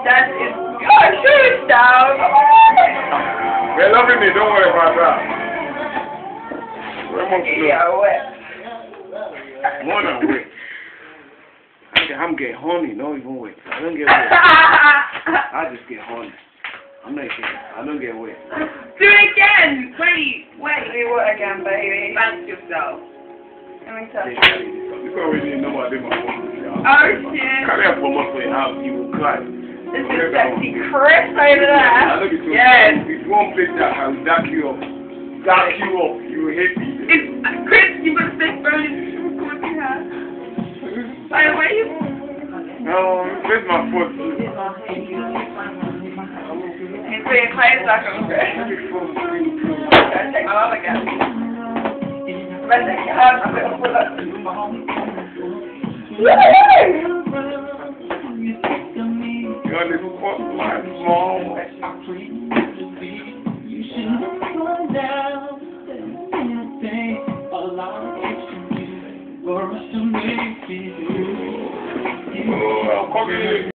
That is good. Shoot down. They're loving me. Don't worry about that. Yeah, wet. More than wet. I'm getting horny. Not even wet. I don't get wet. I just get horny. I'm not kidding. I don't get wet. Do it again. Wait. Do what again, baby? Thank yourself. Let me touch you. You already know what they want. Oh, shit. Carry up for most of the house. You will cry. This is sexy Chris over there. Yes. If you won't play that, I'll dark you up. Dark you up. You will hate me. Chris, you got to stay phone. What do you have? By the way, no, where's my foot? He's putting clothes back on Chris. I'm going to take my mom again. I'm going to take your hand. I'm going to pull up. You're this fuck my mom. You should slow down. Anything allowed for us to make it. Oh, I'm coming.